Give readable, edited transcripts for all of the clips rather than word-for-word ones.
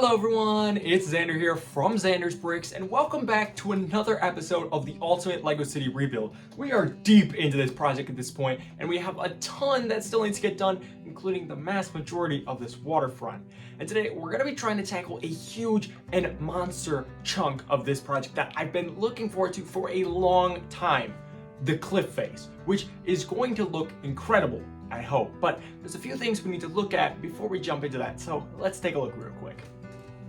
Hello everyone, it's Xander here from Xander's Bricks, and welcome back to another episode of the Ultimate LEGO City Rebuild. We are deep into this project at this point, and we have a ton that still needs to get done, including the vast majority of this waterfront. And today we're going to be trying to tackle a huge and monster chunk of this project that I've been looking forward to for a long time. The cliff face, which is going to look incredible, I hope. But there's a few things we need to look at before we jump into that, so let's take a look real quick.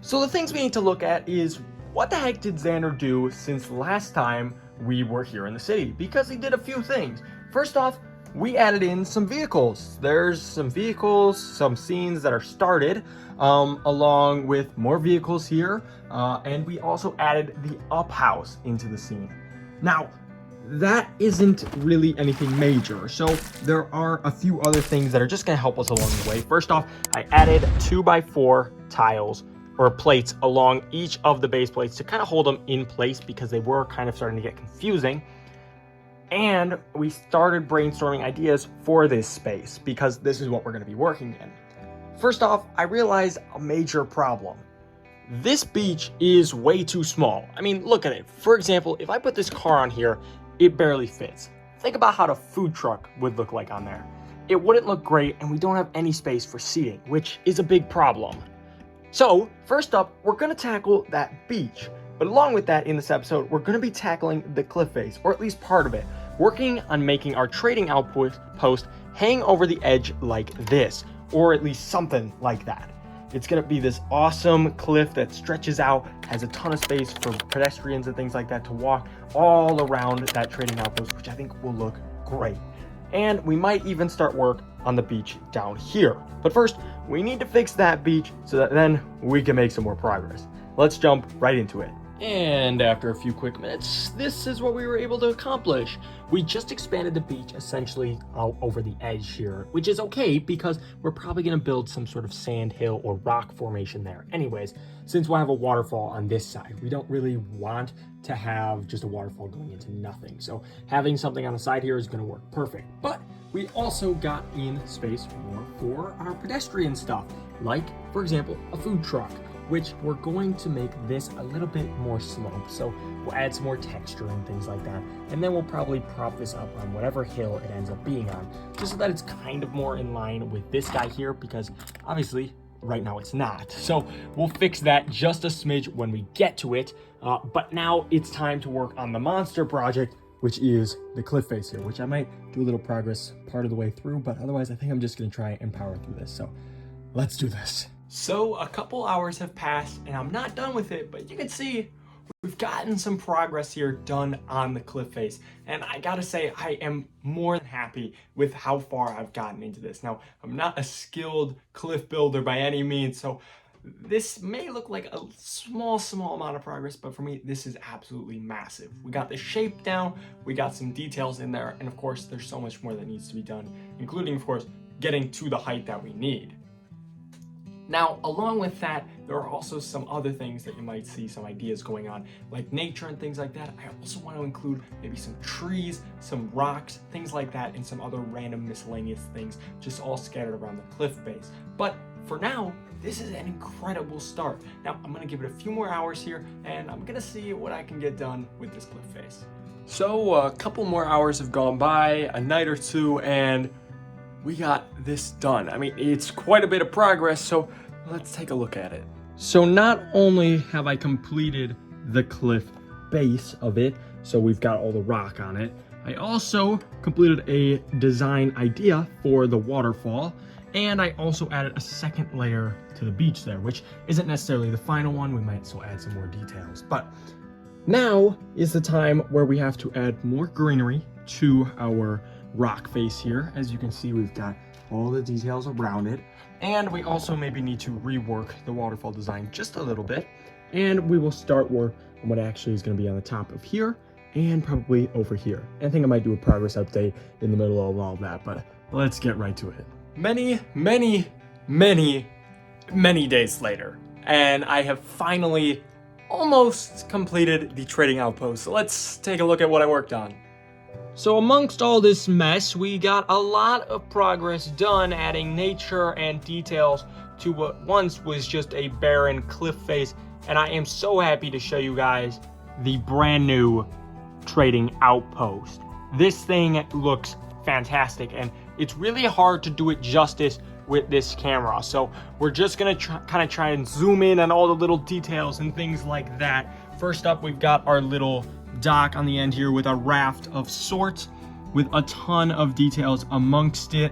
So the things we need to look at is, what the heck did Xander do since last time we were here in the city? Because he did a few things. First off, we added in some vehicles. There's some vehicles, some scenes that are started, along with more vehicles here, and we also added the up house into the scene. Now, that isn't really anything major, so there are a few other things that are just going to help us along the way. First off, I added 2x4 tiles or plates along each of the base plates to kind of hold them in place because they were kind of starting to get confusing. And we started brainstorming ideas for this space because this is what we're going to be working in. First off, I realized a major problem. This beach is way too small. I mean, look at it. For example, if I put this car on here, it barely fits. Think about how the food truck would look like on there. It wouldn't look great, and we don't have any space for seating, which is a big problem. So, first up, we're going to tackle that beach. But along with that, in this episode, we're going to be tackling the cliff face, or at least part of it, working on making our trading outpost hang over the edge like this, or at least something like that. It's going to be this awesome cliff that stretches out, has a ton of space for pedestrians and things like that to walk all around that trading outpost, which I think will look great. And we might even start work on the beach down here. But first, we need to fix that beach so that then we can make some more progress. Let's jump right into it. And after a few quick minutes, this is what we were able to accomplish. We just expanded the beach essentially out over the edge here, which is okay because we're probably going to build some sort of sand hill or rock formation there. Anyways, since we'll have a waterfall on this side, we don't really want to have just a waterfall going into nothing. So having something on the side here is going to work perfect. But we also got in space more for our pedestrian stuff, like, for example, a food truck, which we're going to make this a little bit more sloped. So we'll add some more texture and things like that. And then we'll probably prop this up on whatever hill it ends up being on, just so that it's kind of more in line with this guy here, because obviously right now it's not. So we'll fix that just a smidge when we get to it. But now it's time to work on the monster project, which is the cliff face here, which I might do a little progress part of the way through, but otherwise I think I'm just gonna try and power through this. So let's do this. So a couple hours have passed and I'm not done with it, but you can see we've gotten some progress here done on the cliff face. And I gotta say, I am more than happy with how far I've gotten into this. Now, I'm not a skilled cliff builder by any means, so this may look like a small amount of progress, but for me, this is absolutely massive. We got the shape down, we got some details in there, and of course, there's so much more that needs to be done, including, of course, getting to the height that we need. Now, along with that, there are also some other things that you might see, some ideas going on, like nature and things like that. I also want to include maybe some trees, some rocks, things like that, and some other random miscellaneous things, just all scattered around the cliff base. But for now, this is an incredible start. Now, I'm going to give it a few more hours here, and I'm going to see what I can get done with this cliff face. So, a couple more hours have gone by, a night or two, and we got this done. I mean, it's quite a bit of progress, so let's take a look at it. So not only have I completed the cliff base of it, so we've got all the rock on it, I also completed a design idea for the waterfall, and I also added a second layer to the beach there, which isn't necessarily the final one. We might still add some more details, but now is the time where we have to add more greenery to our rock face here. As you can see, we've got all the details around it, and we also maybe need to rework the waterfall design just a little bit, and we will start work on what actually is going to be on the top of here and probably over here. I think I might do a progress update in the middle of all that, but let's get right to it. Many days later, and I have finally almost completed the trading outpost. So let's take a look at what I worked on. So amongst all this mess, we got a lot of progress done adding nature and details to what once was just a barren cliff face, and I am so happy to show you guys the brand new trading outpost. This thing looks fantastic, and it's really hard to do it justice with this camera, so we're just gonna try and zoom in on all the little details and things like that. First up, we've got our little dock on the end here with a raft of sorts with a ton of details amongst it,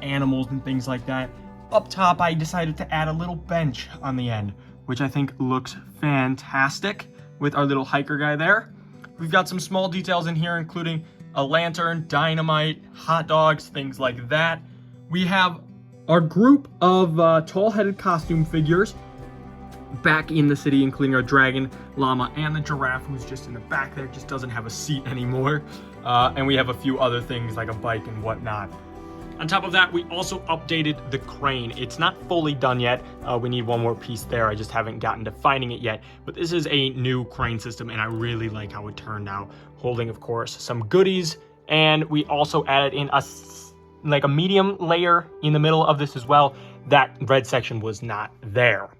animals and things like that. Up top, I decided to add a little bench on the end, which I think looks fantastic with our little hiker guy there. We've got some small details in here, including a lantern, dynamite, hot dogs, things like that. We have our group of tall-headed costume figures back in the city, including our dragon, llama, and the giraffe, who's just in the back there, just doesn't have a seat anymore. And we have a few other things like a bike and whatnot. On top of that, we also updated the crane. It's not fully done yet. We need one more piece there. I just haven't gotten to finding it yet. But this is a new crane system, and I really like how it turned out. Holding, of course, some goodies. And we also added in a medium layer in the middle of this as well. That red section was not there.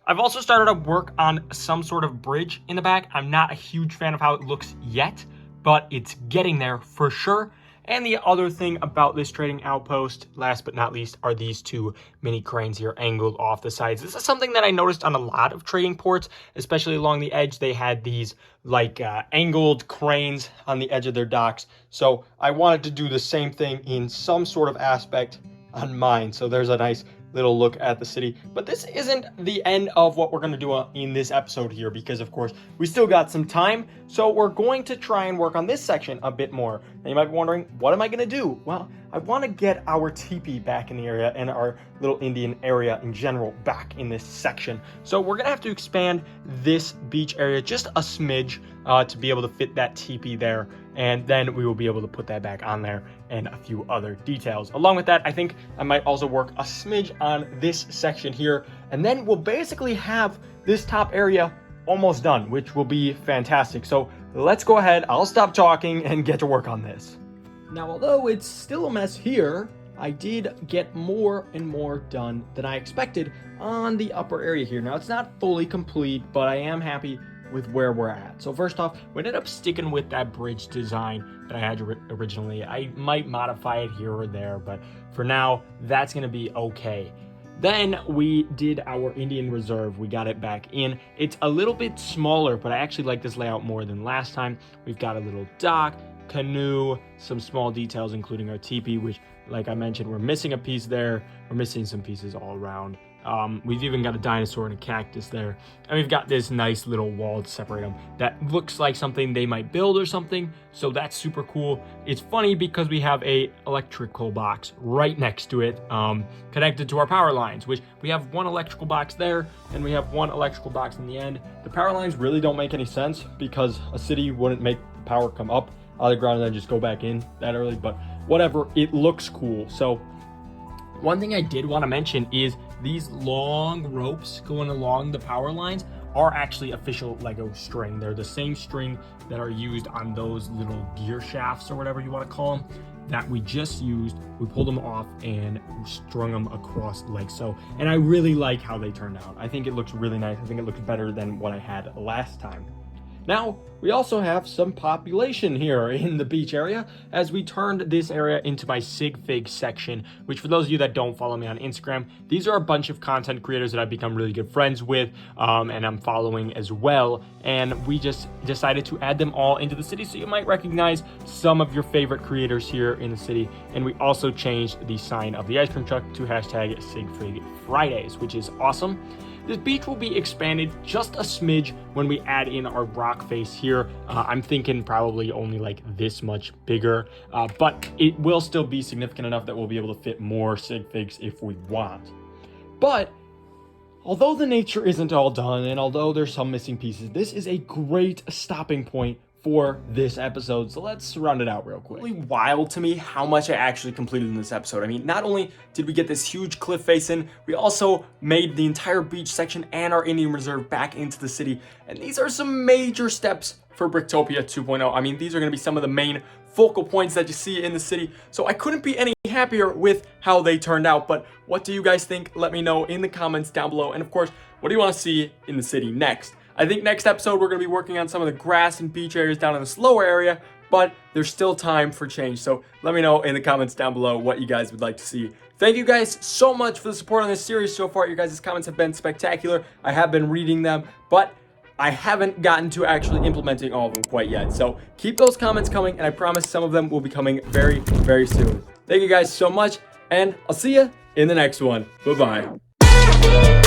I've also started to work on some sort of bridge in the back. I'm not a huge fan of how it looks yet, but it's getting there for sure. And the other thing about this trading outpost, last but not least, are these two mini cranes here angled off the sides. This is something that I noticed on a lot of trading ports, especially along the edge. They had these angled cranes on the edge of their docks. So I wanted to do the same thing in some sort of aspect on mine. So there's a nice little look at the city. But this isn't the end of what we're going to do in this episode here, because of course we still got some time. So we're going to try and work on this section a bit more. Now you might be wondering, what am I going to do? Well, I want to get our teepee back in the area and our little Indian area in general back in this section. So we're going to have to expand this beach area just a smidge to be able to fit that teepee there. And then we will be able to put that back on there and a few other details. Along with that, I think I might also work a smidge on this section here. And then we'll basically have this top area almost done, which will be fantastic. So let's go ahead. I'll stop talking and get to work on this. Now, although it's still a mess here, I did get more and more done than I expected on the upper area here. Now, it's not fully complete, but I am happy with where we're at. So first off, we ended up sticking with that bridge design that I had originally. I might modify it here or there, but for now, that's gonna be okay. Then we did our Indian Reserve. We got it back in. It's a little bit smaller, but I actually like this layout more than last time. We've got a little dock, canoe, some small details, including our teepee, which, like I mentioned, we're missing a piece there. We're missing some pieces all around. We've even got a dinosaur and a cactus there. And we've got this nice little wall to separate them that looks like something they might build or something. So that's super cool. It's funny because we have a electrical box right next to it, connected to our power lines, which we have one electrical box there and we have one electrical box in the end. The power lines really don't make any sense because a city wouldn't make power come up out of the ground and then just go back in that early, but whatever, it looks cool. So one thing I did want to mention is these long ropes going along the power lines are actually official Lego string. They're the same string that are used on those little gear shafts or whatever you want to call them that we just used. We pulled them off and strung them across like so. And I really like how they turned out. I think it looks really nice. I think it looks better than what I had last time. Now, we also have some population here in the beach area as we turned this area into my sig fig section, which for those of you that don't follow me on Instagram, these are a bunch of content creators that I've become really good friends with and I'm following as well. And we just decided to add them all into the city, so you might recognize some of your favorite creators here in the city. And we also changed the sign of the ice cream truck to hashtag SigFig Fridays, which is awesome. This beach will be expanded just a smidge when we add in our rock face here. I'm thinking probably only like this much bigger, but it will still be significant enough that we'll be able to fit more sig figs if we want. But although the nature isn't all done and although there's some missing pieces, this is a great stopping point for this episode, so let's round it out real quick. Really wild to me how much I actually completed in this episode. I mean, not only did we get this huge cliff face in, we also made the entire beach section and our Indian Reserve back into the city, and these are some major steps for Bricktopia 2.0. I mean, these are going to be some of the main focal points that you see in the city, so I couldn't be any happier with how they turned out. But what do you guys think? Let me know in the comments down below. And of course, what do you want to see in the city next? I think next episode we're going to be working on some of the grass and beach areas down in the slower area, but there's still time for change. So let me know in the comments down below what you guys would like to see. Thank you guys so much for the support on this series so far. Your guys' comments have been spectacular. I have been reading them, but I haven't gotten to actually implementing all of them quite yet. So keep those comments coming, and I promise some of them will be coming very, very soon. Thank you guys so much, and I'll see you in the next one. Bye-bye.